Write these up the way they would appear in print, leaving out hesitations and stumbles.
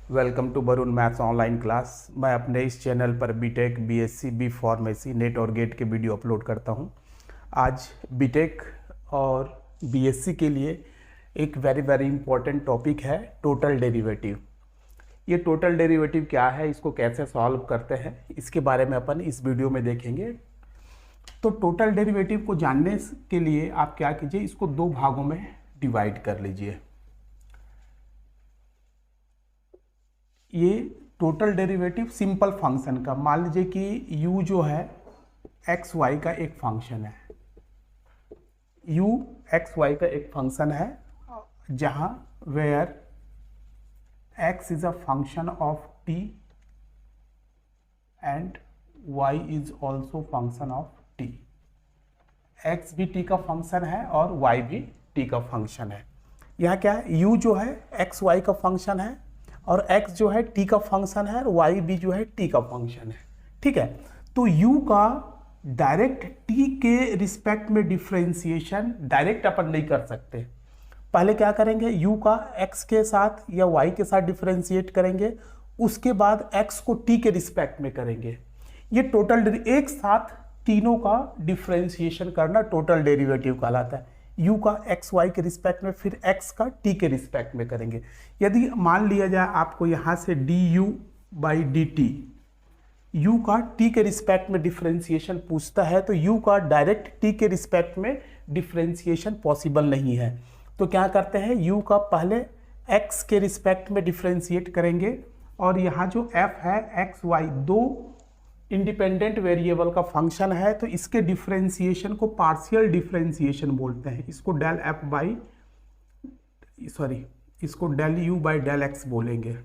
Welcome to Varun maths online class. मैं अपने इस चैनल पर BTech, BSc, B pharmacy, NET और गेट के वीडियो अपलोड करता हूं। आज बीटेक और बीएससी के लिए एक वेरी इंपॉर्टेंट टॉपिक है टोटल डेरिवेटिव। ये टोटल डेरिवेटिव क्या है, इसको कैसे सॉल्व करते हैं, इसके बारे में अपन इस वीडियो में देखेंगे। तो टोटल डेरिवेटिव को जानने के लिए आप क्या कीजिए, इसको दो भागों में डिवाइड कर लीजिए। ये टोटल डेरिवेटिव सिंपल फंक्शन का, मान लीजिए कि u जो है एक्स वाई का एक फंक्शन है, u एक्स वाई का एक फंक्शन है जहां where x is a function of t and y is also function of t। x भी t का फंक्शन है और y भी t का फंक्शन है। यहाँ क्या है, u जो है एक्स वाई का फंक्शन है और x जो है t का फंक्शन है और y भी जो है t का फंक्शन है। ठीक है, तो u का डायरेक्ट t के रिस्पेक्ट में डिफरेंशिएशन डायरेक्ट अपन नहीं कर सकते। पहले क्या करेंगे, u का x के साथ या y के साथ डिफरेंशिएट करेंगे, उसके बाद x को t के रिस्पेक्ट में करेंगे। ये टोटल एक साथ तीनों का डिफरेंशिएशन करना टोटल डेरिवेटिव कहलाता है। u का एक्स वाई के रिस्पेक्ट में, फिर x का t के रिस्पेक्ट में करेंगे। यदि मान लिया जाए आपको यहाँ से du by d T, u का t के रिस्पेक्ट में डिफरेंशिएशन पूछता है, तो u का डायरेक्ट t के रिस्पेक्ट में डिफरेंशिएशन पॉसिबल नहीं है। तो क्या करते हैं, u का पहले x के रिस्पेक्ट में डिफरेंशिएट करेंगे और यहाँ जो f है एक्स वाई दो इंडिपेंडेंट वेरिएबल का फंक्शन है, तो इसके डिफरेंशिएशन को पार्शियल डिफरेंशिएशन बोलते हैं। इसको डेल एफ बाई इसको del you by del X बोलेंगे,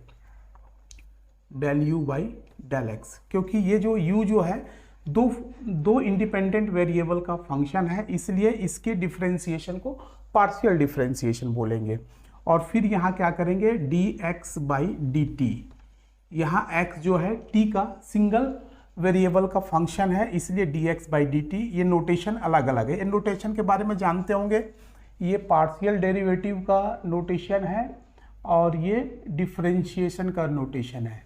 del you by del X, क्योंकि ये जो u जो है दो इंडिपेंडेंट वेरिएबल का फंक्शन है, इसलिए इसके डिफरेंशिएशन को पार्शियल डिफरेंशिएशन बोलेंगे। और फिर यहाँ क्या करेंगे, D x by d T. यहाँ x जो है t का सिंगल वेरिएबल का फंक्शन है, इसलिए dx बाई डी टी। ये नोटेशन अलग अलग है, इन नोटेशन के बारे में जानते होंगे। ये पार्शियल डेरिवेटिव का नोटेशन है और ये डिफरेंशिएशन का नोटेशन है।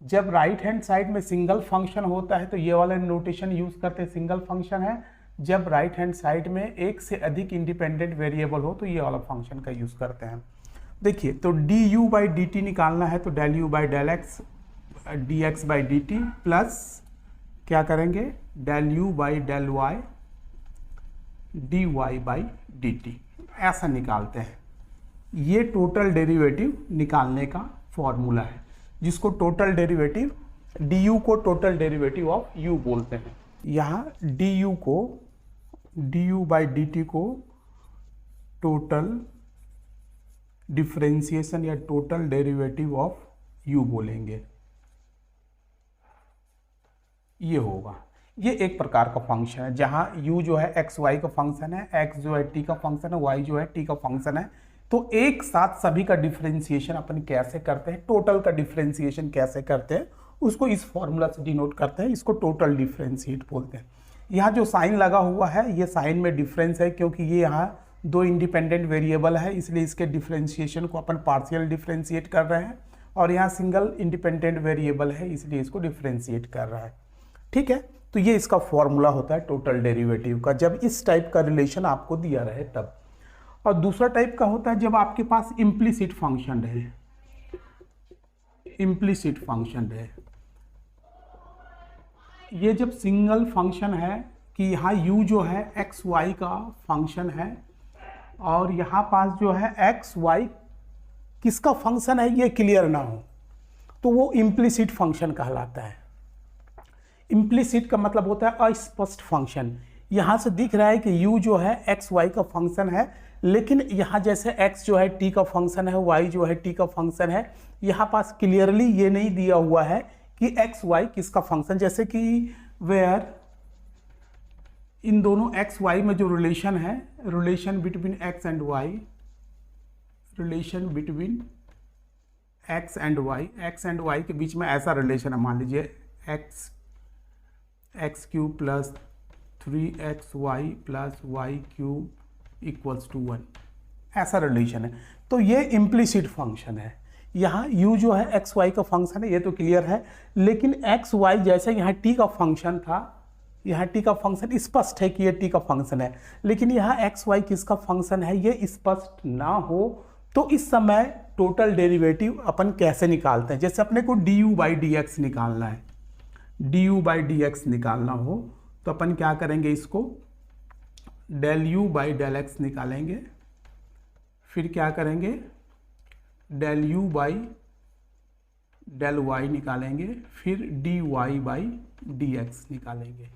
जब राइट हैंड साइड में सिंगल फंक्शन होता है तो ये वाला नोटेशन यूज करते हैं, सिंगल फंक्शन है। जब राइट हैंड साइड में एक से अधिक इंडिपेंडेंट वेरिएबल हो तो ये वाला फंक्शन का यूज करते हैं। देखिए, तो d u by d t निकालना है, तो del you by del x d x by d t plus क्या करेंगे, del you by del y d y by d t, ऐसा निकालते हैं। ये टोटल डेरिवेटिव निकालने का फॉर्मूला है, जिसको टोटल डेरिवेटिव डी यू को टोटल डेरिवेटिव ऑफ यू बोलते हैं। यहाँ डी यू को, d u by d T को टोटल डिफरेंशिएशन या टोटल डेरिवेटिव ऑफ यू बोलेंगे। ये होगा, ये एक प्रकार का फंक्शन है जहां u जो है एक्स वाई का फंक्शन है, x जो है t का फंक्शन है, y जो है t का फंक्शन है। तो एक साथ सभी का डिफरेंशिएशन अपन कैसे करते हैं, टोटल का डिफरेंशिएशन कैसे करते हैं, उसको इस फॉर्मूला से डिनोट करते हैं। इसको टोटल डिफरेंशिएट बोलते हैं। यहाँ जो साइन लगा हुआ है, ये साइन में डिफरेंस है, क्योंकि ये यहाँ दो इंडिपेंडेंट वेरिएबल है, इसलिए इसके डिफरेंशिएशन को अपन पार्शियल डिफरेंशिएट कर रहे हैं। और यहाँ सिंगल इंडिपेंडेंट वेरिएबल है, इसलिए इसको डिफरेंशिएट कर रहा है। ठीक है, तो ये इसका फॉर्मूला होता है टोटल डेरिवेटिव का, जब इस टाइप का रिलेशन आपको दिया रहे तब। और दूसरा टाइप का होता है जब आपके पास इम्प्लिसिट फंक्शन रहे, इम्प्लिसिट फंक्शन रहे। ये जब सिंगल फंक्शन है कि यहाँ u जो है एक्स वाई का फंक्शन है और यहाँ पास जो है एक्स वाई किसका फंक्शन है ये क्लियर ना हो, तो वो इम्प्लिसिट फंक्शन कहलाता है। इम्प्लिसिट का मतलब होता है अस्पष्ट फंक्शन। यहाँ से दिख रहा है कि u जो है एक्स वाई का फंक्शन है, लेकिन यहाँ जैसे x जो है t का फंक्शन है, y जो है t का फंक्शन है, यहाँ पास क्लियरली ये नहीं दिया हुआ है कि x y किसका फंक्शन। जैसे कि वेयर इन दोनों x y में जो रिलेशन है, relation between x and y, relation between x and y के बीच में ऐसा रिलेशन है, मान लीजिए x cube plus 3xy plus y cube equals to 1, ऐसा रिलेशन है। तो ये इम्प्लिसिट फंक्शन है। यहाँ u जो है एक्स वाई का फंक्शन है, ये तो क्लियर है, लेकिन एक्स वाई जैसे यहाँ t का फंक्शन था, यहाँ t का फंक्शन स्पष्ट है कि ये t का फंक्शन है, लेकिन यहाँ एक्स वाई किसका फंक्शन है ये स्पष्ट ना हो तो इस समय टोटल डेरिवेटिव अपन कैसे निकालते हैं। जैसे अपने को du बाई डी एक्स निकालना है, du बाई डी एक्स निकालना हो तो अपन क्या करेंगे, इसको del u by del x निकालेंगे, फिर क्या करेंगे del u by del y निकालेंगे, फिर dy बाई dx निकालेंगे।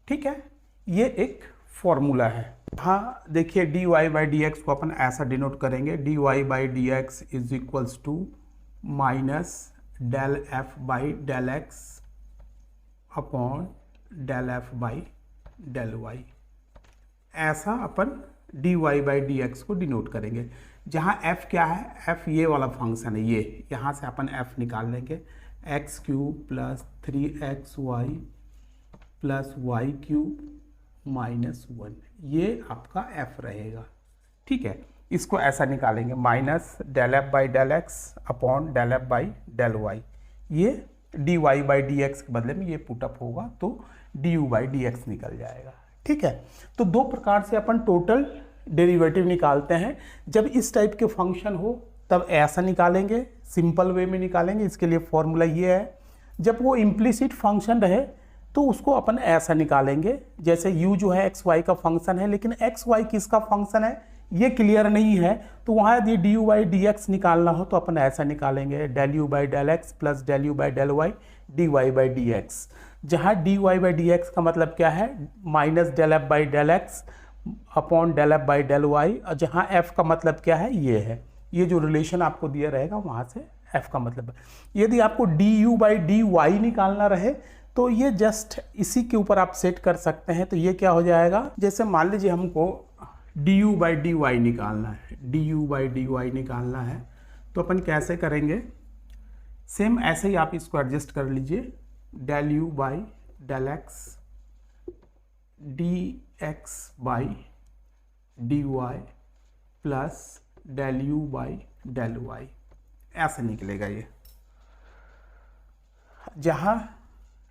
ठीक है, ये एक फॉर्मूला है। हाँ देखिए dy बाई dx को अपन ऐसा डिनोट करेंगे, dy by dx is equals to minus del f by del x upon del f by del y। ऐसा अपन dy बाई dx को डिनोट करेंगे, जहाँ f क्या है, f ये वाला फंक्शन है, ये यहाँ से अपन f निकाल लेंगे, x cube plus 3xy plus y cube minus 1, ये आपका f रहेगा। ठीक है, इसको ऐसा निकालेंगे minus del f by del x upon del f by del y, ये dy बाई dx के बदले में ये पुटअप होगा तो du बाई dx निकल जाएगा। ठीक है, तो दो प्रकार से अपन टोटल डेरिवेटिव निकालते हैं। जब इस टाइप के फंक्शन हो तब ऐसा निकालेंगे, सिंपल वे में निकालेंगे, इसके लिए फॉर्मूला ये है। जब वो इम्प्लिसिट फंक्शन रहे तो उसको अपन ऐसा निकालेंगे, जैसे u जो है एक्स वाई का फंक्शन है, लेकिन एक्स वाई किसका फंक्शन है ये क्लियर नहीं है, तो वहाँ यदि d u by d x निकालना हो तो अपन ऐसा निकालेंगे, del you by del x plus del you by del y d y by d x, जहाँ d y by d x का मतलब क्या है, minus del F by del x upon del F by del y, और जहाँ F का मतलब क्या है ये है, ये जो रिलेशन आपको दिया रहेगा वहाँ से एफ का मतलब है। यदि आपको d u by d y निकालना रहे तो ये जस्ट इसी के ऊपर आप सेट कर सकते हैं। तो ये क्या हो जाएगा, जैसे मान लीजिए हमको d u by d y निकालना है, d u by d y निकालना है तो अपन कैसे करेंगे, सेम ऐसे ही आप इसको एडजस्ट कर लीजिए, del you by del x d x by d y plus del you by del y, ऐसे निकलेगा ये, जहाँ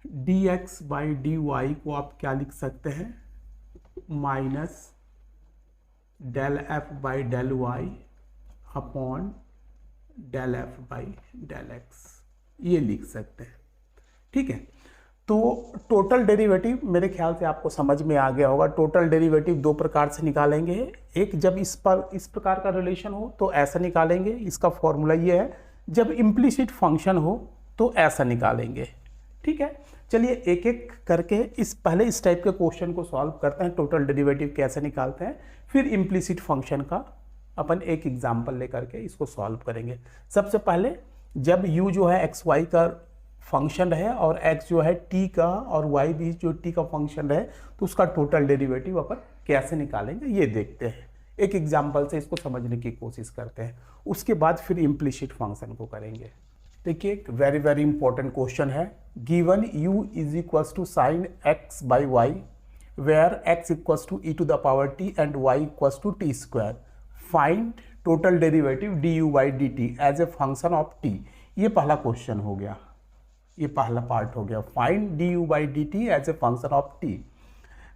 d x by d y को आप क्या लिख सकते हैं, minus del F by del y upon del F by del x, ये लिख सकते हैं। ठीक है, तो टोटल डेरिवेटिव मेरे ख्याल से आपको समझ में आ गया होगा। टोटल डेरिवेटिव दो प्रकार से निकालेंगे, एक जब इस प्रकार का रिलेशन हो तो ऐसा निकालेंगे, इसका फॉर्मूला ये है, जब इम्प्लिसिट फंक्शन हो तो ऐसा निकालेंगे। ठीक है, चलिए एक एक करके पहले इस टाइप के क्वेश्चन को सॉल्व करते हैं, टोटल डेरिवेटिव कैसे निकालते हैं, फिर इम्प्लिसिट फंक्शन का अपन एक एग्जाम्पल लेकर के इसको सॉल्व करेंगे। सबसे पहले जब u जो है एक्स वाई का फंक्शन रहे और x जो है t का और y भी जो t का फंक्शन रहे तो उसका टोटल डेरिवेटिव अपन कैसे निकालेंगे ये देखते हैं। एक एग्जाम्पल से इसको समझने की कोशिश करते हैं, उसके बाद फिर इम्प्लिसिट फंक्शन को करेंगे। देखिए एक वेरी वेरी इंपॉर्टेंट क्वेश्चन है, गिवन u is equals to sine x by y where x equals to e to the power t and y equals to t square, find total derivative du by d t as a function of t। ये पहला question हो गया, ये पहला part हो गया, find d u by d t as a function of t,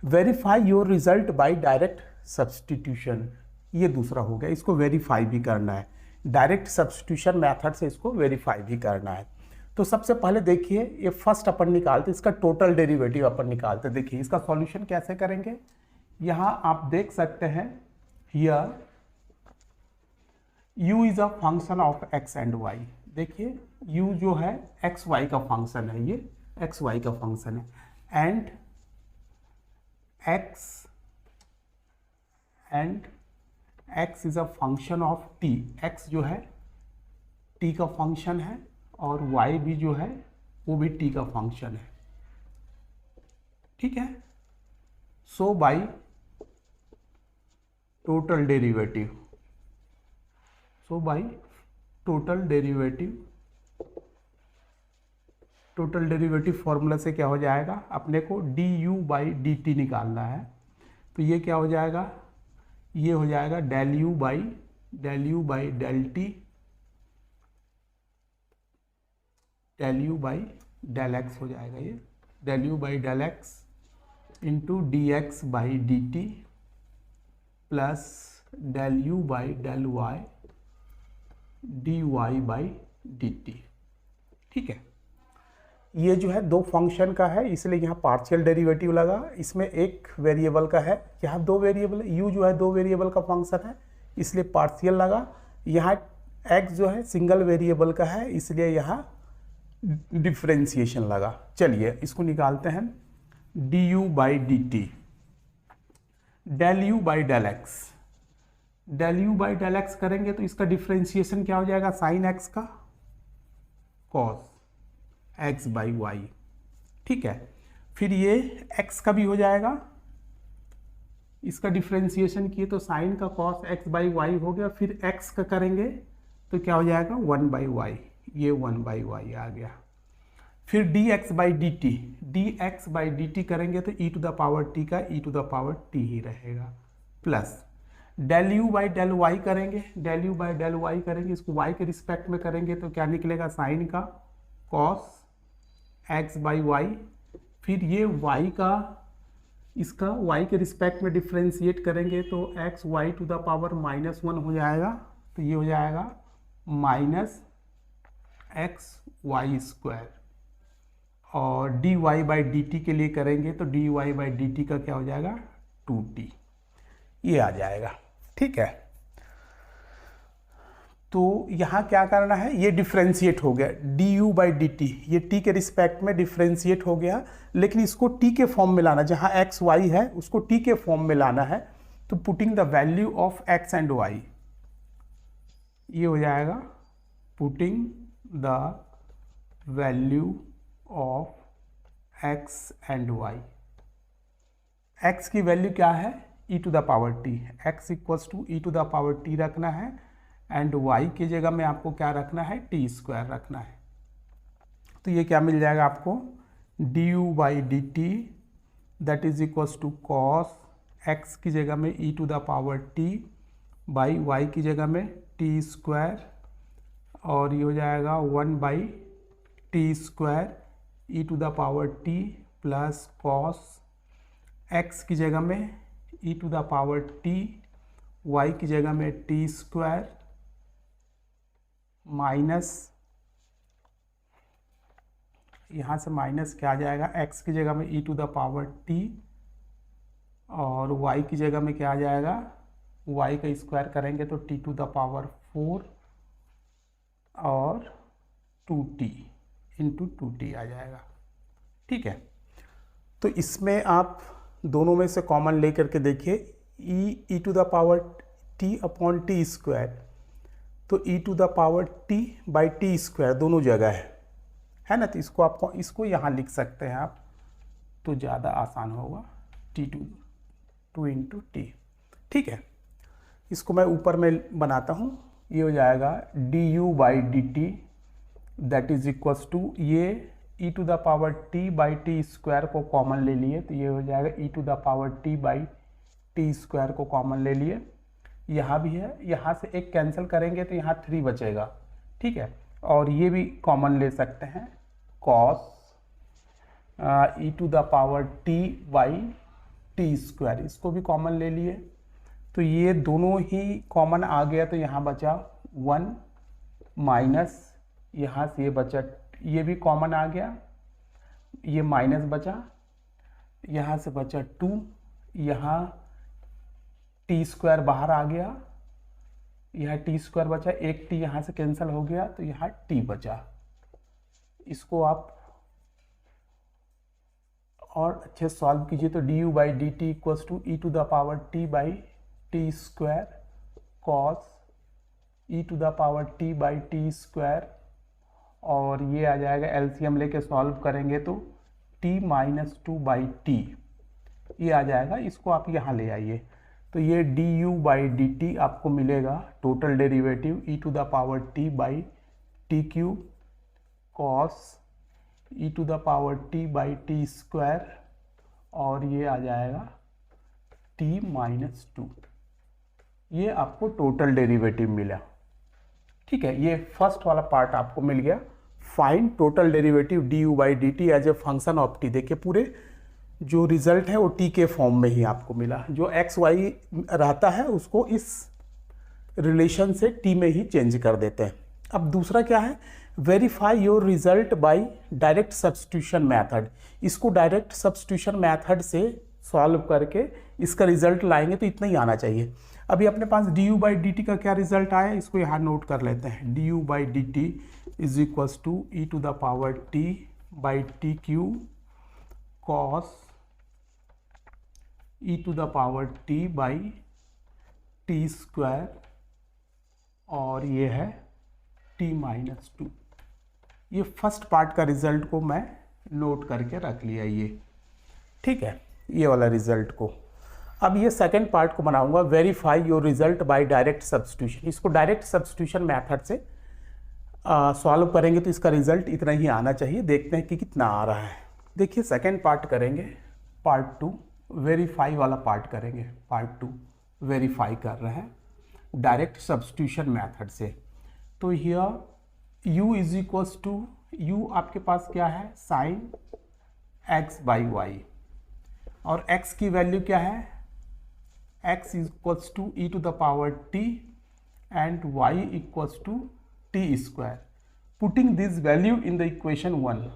verify your result by direct substitution, ये दूसरा हो गया, इसको वेरीफाई भी करना है, डायरेक्ट सब्सटीट्यूशन मेथड से इसको वेरीफाई भी करना है। तो सबसे पहले देखिए ये फर्स्ट अपन निकालते, इसका टोटल डेरिवेटिव अपन निकालते। देखिए इसका सॉल्यूशन कैसे करेंगे, यहाँ आप देख सकते हैं, here u is a function of x and y। देखिए u जो है एक्स वाई का फंक्शन है, ये एक्स वाई का फंक्शन है, and x is a function of t, x जो है t का फंक्शन है और y भी जो है वो भी t का फंक्शन है। ठीक है, so by total derivative, so by total derivative formula से क्या हो जाएगा, अपने को d u by d t निकालना है, तो ये क्या हो जाएगा, ये हो जाएगा del you by del t del you by del x हो जाएगा ये, del you by del x into d x by d t plus del you by del y d y by d t. ठीक है, ये जो है दो function का है इसलिए यहाँ पार्शियल डेरिवेटिव लगा, इसमें एक वेरिएबल का है, यहाँ दो वेरिएबल, यू जो है दो वेरिएबल का फंक्शन है इसलिए पार्शियल लगा, यहाँ एक्स जो है सिंगल वेरिएबल का है इसलिए यहाँ डिफ्रेंसिएशन लगा। चलिए इसको निकालते हैं, d u by d t del you by del x, del you by del x करेंगे तो इसका डिफ्रेंसिएशन क्या हो जाएगा, साइन एक्स का कॉस एक्स बाई वाई। ठीक है, फिर ये एक्स का भी हो जाएगा, इसका डिफ्रेंसिएशन किए तो साइन का कॉस एक्स बाई वाई हो गया, फिर एक्स का करेंगे तो क्या हो जाएगा 1 बाई वाई, ये 1 बाई वाई आ गया। फिर d x by d t, d x by d t करेंगे तो e to the power t का e to the power t ही रहेगा, plus del you by del y करेंगे, del you by del y करेंगे, इसको Y के respect में करेंगे तो क्या निकलेगा, साइन का कॉस एक्स बाई वाई, फिर ये वाई का इसका वाई के रिस्पेक्ट में डिफ्रेंशिएट करेंगे तो x y to the power -1 हो जाएगा, तो ये हो जाएगा माइनस एक्स वाई स्क्वायर, और d y by d t के लिए करेंगे तो d y by d t का क्या हो जाएगा 2t, ये आ जाएगा। ठीक है, तो यहाँ क्या करना है, ये डिफ्रेंशिएट हो गया D u by d t, ये t के रिस्पेक्ट में डिफ्रेंशिएट हो गया, लेकिन इसको t के फॉर्म में लाना, जहाँ x y है उसको t के फॉर्म में लाना है, तो putting the value of x and y, ये हो जाएगा putting the value of x and y, x की वैल्यू क्या है e to the power t, x equals to e to the power t रखना है, एंड y की जगह में आपको क्या रखना है, टी स्क्वायर रखना है। तो ये क्या मिल जाएगा आपको, d u by d t that is equals to cos x की जगह में e to the power t by y की जगह में टी स्क्वायर, और ये हो जाएगा 1 by t square e to the power t plus cos x की जगह में e to the power t, y की जगह में टी स्क्वायर माइनस, यहाँ से माइनस क्या आ जाएगा, x की जगह में e to the power t, और y की जगह में क्या आ जाएगा, y का स्क्वायर करेंगे तो t टू द पावर 4 और 2t इंटू 2t आ जाएगा। ठीक है, तो इसमें आप दोनों में से कॉमन लेकर के देखिए, e to the power t upon t square, तो e to the power t by t square दोनों जगह है ना, तो इसको आपको इसको यहाँ लिख सकते हैं आप, तो ज़्यादा आसान होगा, टू इंटू टी। ठीक है, इसको मैं ऊपर में बनाता हूँ, ये हो जाएगा d u by d t that is equals to, ये e to the power t by t square को कॉमन ले लिए तो ये हो जाएगा e to the power t by t square को कॉमन ले लिए, यहाँ भी है, यहाँ से एक कैंसिल करेंगे तो यहाँ 3 बचेगा। ठीक है, और ये भी कॉमन ले सकते हैं, cos e to the power t by t square, इसको भी कॉमन ले लिए, तो ये दोनों ही कॉमन आ गया, तो यहाँ बचा 1 माइनस, यहाँ से ये बचा, ये भी कॉमन आ गया, ये माइनस बचा, यहाँ से बचा 2, यहाँ टी स्क्वायर बाहर आ गया, यहाँ टी स्क्वायर बचा, एक टी यहाँ से कैंसिल हो गया तो यहाँ टी बचा। इसको आप और अच्छे सॉल्व कीजिए तो d u by d t equals to e to the power t by t square cos e to the power t by t square, और ये आ जाएगा एलसीएम लेके सॉल्व करेंगे तो t माइनस 2 बाई टी, ये आ जाएगा, इसको आप यहाँ ले आइए, तो ये d u by d t आपको मिलेगा total derivative e to the power t by t cube cos e to the power t by t square, और ये आ जाएगा t माइनस 2, ये आपको टोटल डेरिवेटिव मिला। ठीक है, ये फर्स्ट वाला पार्ट आपको मिल गया। Find total derivative d u by d t as a function of t. देखिए पूरे जो रिजल्ट है वो टी के फॉर्म में ही आपको मिला, जो एक्स वाई रहता है उसको इस रिलेशन से टी में ही चेंज कर देते हैं। अब दूसरा क्या है, verify your result by direct substitution method. इसको डायरेक्ट सब्स्टिट्यूशन मेथड से सॉल्व करके इसका रिजल्ट लाएंगे तो इतना ही आना चाहिए। अभी अपने पास d u by d t का क्या रिजल्ट आया, इसको यहाँ नोट कर लेते हैं। D u by d t is equals to e to the power t by t cube cos e to the power t by t square, और ये है टी माइनस टू। ये फर्स्ट पार्ट का result को मैं note करके रख लिया ये, ठीक है, ये वाला रिजल्ट को। अब ये सेकंड पार्ट को बनाऊंगा, verify your result by direct substitution. इसको डायरेक्ट सब्स्टिट्यूशन मेथड से सॉल्व करेंगे तो इसका रिजल्ट इतना ही आना चाहिए। देखते हैं कि कितना आ रहा है। देखिए सेकंड पार्ट करेंगे, पार्ट 2 वेरीफाई वाला पार्ट करेंगे। पार्ट 2 वेरीफाई कर रहे हैं डायरेक्ट सब्स्टिट्यूशन मेथड से। तो here u is equals to, u आपके पास क्या है, साइन x बाई वाई, और x की वैल्यू क्या है, x equals to e to the power t and y equals to t square. Putting this value in the equation 1,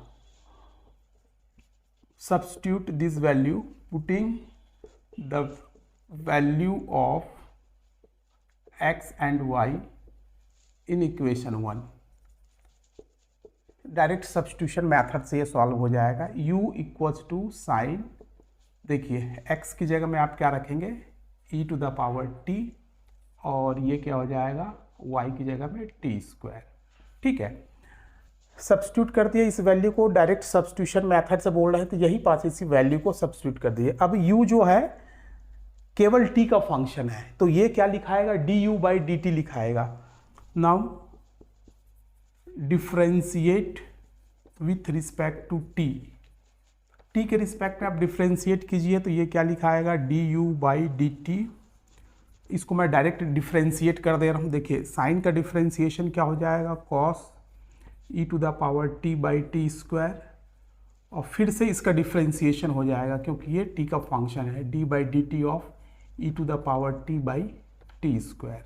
substitute this value, putting the value of x and y in equation 1। Direct substitution method से ये solve हो जाएगा। u equals to sine, देखिए x की जगह में आप क्या रखेंगे, e to the power t, और ये क्या हो जाएगा, y की जगह में t स्क्वायर, ठीक है। सब्स्टिट्यूट कर दिए इस वैल्यू को, डायरेक्ट सब्स्टिट्यूशन मेथड से बोल रहे हैं तो यही पास इसी वैल्यू को सब्स्टिट्यूट कर दिए। अब u जो है केवल t का फंक्शन है, तो ये क्या लिखाएगा, d u by d t लिखाएगा। Now differentiate with respect to t, t के रिस्पेक्ट में आप डिफ्रेंशिएट कीजिए तो ये क्या लिखाएगा, d u by d t. इसको मैं डायरेक्ट डिफ्रेंशिएट कर दे रहा हूँ। देखिए साइन का डिफ्रेंशिएशन क्या हो जाएगा, cos e to the power t by t square, और फिर से इसका डिफ्रेंशिएशन हो जाएगा क्योंकि ये t का फंक्शन है, d by d t of e to the power t by t square.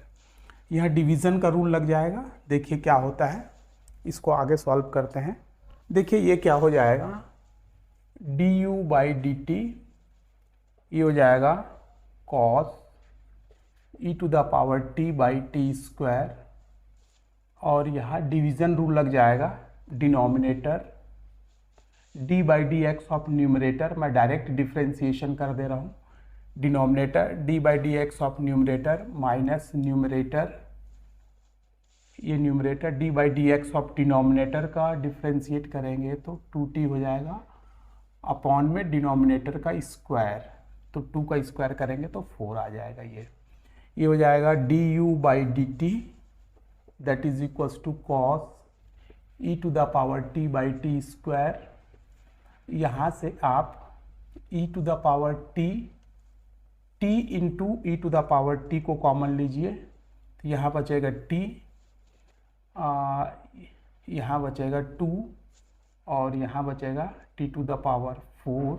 यहाँ डिवीज़न का रूल लग जाएगा। देखिए क्या होता है, इसको आगे सॉल्व करते हैं। देखिए ये क्या हो जाएगा, d u by d t, ये हो जाएगा cos e to the power t by t square, और यहाँ डिवीज़न रूल लग जाएगा, denominator d by d x of numerator, मैं डायरेक्ट डिफ्रेंशिएशन कर दे रहा हूँ। Denominator d by d x of numerator minus numerator, ये numerator d by d x of denominator का डिफ्रेंशिएट करेंगे तो 2t हो जाएगा, अपॉन में डिनोमिनेटर का स्क्वायर, तो 2 का स्क्वायर करेंगे तो 4 आ जाएगा। ये हो जाएगा d u by d t that is equals to cos e to the power t by t square. यहाँ से आप e to the power t into e to the power t को कॉमन लीजिए तो यहाँ बचेगा t, यहाँ बचेगा 2, और यहाँ बचेगा t टू द पावर 4।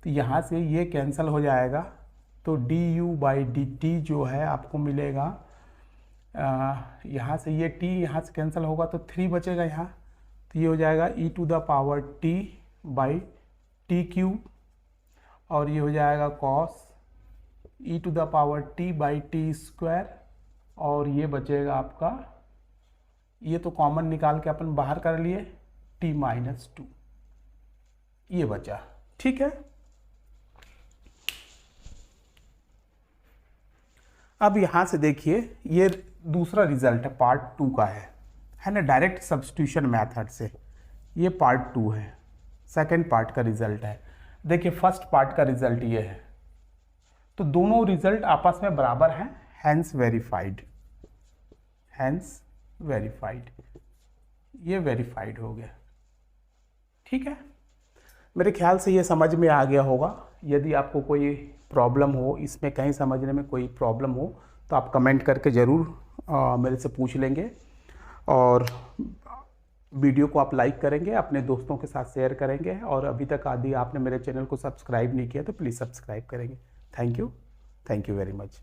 तो यहाँ से ये कैंसिल हो जाएगा, तो d u by d T जो है आपको मिलेगा, यहाँ से ये t यहाँ से कैंसिल होगा तो 3 बचेगा यहाँ, तो ये हो जाएगा e to the power t by t cube, और ये हो जाएगा cos e to the power t by t square, और ये बचेगा आपका, ये तो कॉमन निकाल के अपन बाहर कर लिए, t माइनस 2, ये बचा, ठीक है। अब यहाँ से देखिए ये दूसरा रिजल्ट है, पार्ट 2 का है ना, डायरेक्ट सब्स्टिट्यूशन मेथड से। ये पार्ट 2 है, सेकंड पार्ट का रिजल्ट है। देखिए फर्स्ट पार्ट का रिजल्ट ये है, तो दोनों रिजल्ट आपस में बराबर हैं, हैंस वेरीफाइड, हैंस वेरीफाइड, ये वेरीफाइड हो गया, ठीक है। मेरे ख्याल से ये समझ में आ गया होगा। यदि आपको कोई प्रॉब्लम हो, इसमें कहीं समझने में कोई प्रॉब्लम हो तो आप कमेंट करके ज़रूर मेरे से पूछ लेंगे, और वीडियो को आप लाइक करेंगे, अपने दोस्तों के साथ शेयर करेंगे, और अभी तक यदि आपने मेरे चैनल को सब्सक्राइब नहीं किया तो प्लीज़ सब्सक्राइब करेंगे। Thank you very much.